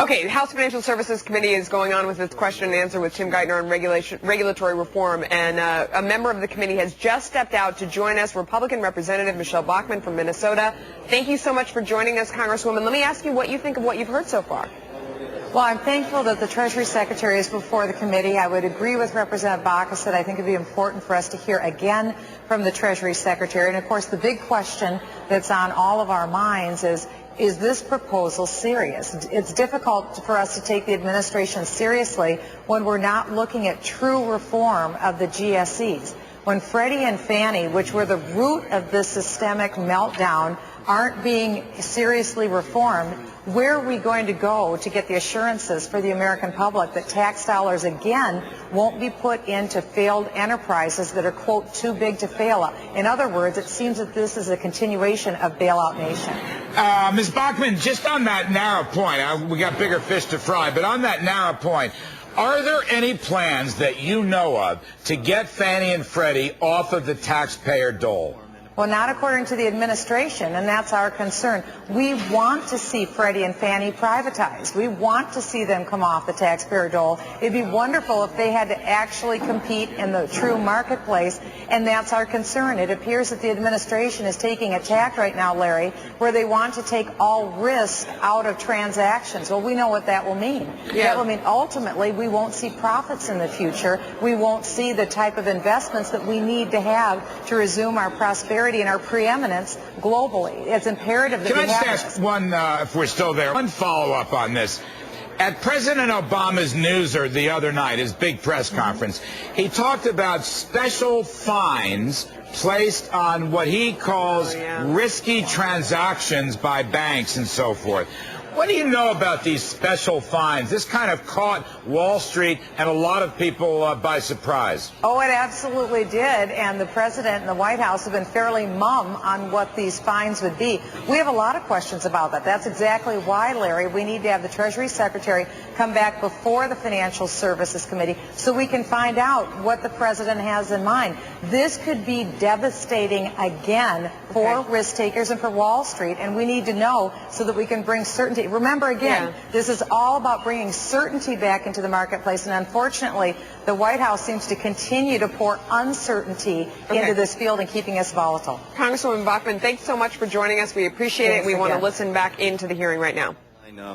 Okay, the House Financial Services Committee is going on with its question and answer with Tim Geithner on regulatory reform, and a member of the committee has just stepped out to join us, Republican Representative Michele Bachmann from Minnesota. Thank you so much for joining us, Congresswoman. Let me ask you what you think of what you've heard so far. Well, I'm thankful that the Treasury Secretary is before the committee. I would agree with Representative Bachmann that I think it would be important for us to hear again from the Treasury Secretary. And, of course, the big question that's on all of our minds is this proposal serious? It's difficult for us to take the administration seriously when we're not looking at true reform of the GSEs. When Freddie and Fannie, which were the root of this systemic meltdown, aren't being seriously reformed, where are we going to go to get the assurances for the American public that tax dollars, again, won't be put into failed enterprises that are, quote, too big to fail? In other words, it seems that this is a continuation of bailout nation. Ms. Bachmann, just on that narrow point, we got bigger fish to fry, but on that narrow point, are there any plans that you know of to get Fannie and Freddie off of the taxpayer dole? Well, not according to the administration, and that's our concern. We want to see Freddie and Fannie privatized. We want to see them come off the taxpayer dole. It'd be wonderful if they had to actually compete in the true marketplace, and that's our concern. It appears that the administration is taking a tack right now, Larry, where they want to take all risk out of transactions. Well, we know what that will mean. Yeah. That will mean ultimately we won't see profits in the future. We won't see the type of investments that we need to have to resume our prosperity and our preeminence globally. It's imperative that we have this. Can I just ask one, if we're still there, one follow-up on this? At President Obama's newser the other night, his big press conference, he talked about special fines placed on what he calls risky transactions by banks and so forth. What do you know about these special fines? This kind of caught Wall Street and a lot of people by surprise. Oh, it absolutely did, and the President and the White House have been fairly mum on what these fines would be. We have a lot of questions about that. That's exactly why, Larry, we need to have the Treasury Secretary come back before the Financial Services Committee so we can find out what the President has in mind. This could be devastating again for risk takers and for Wall Street, and we need to know so that we can bring certainty. Remember, again, this is all about bringing certainty back into the marketplace, and unfortunately, the White House seems to continue to pour uncertainty into this field and keeping us volatile. Congresswoman Bachmann, thanks so much for joining us. We appreciate it. We want to listen back into the hearing right now.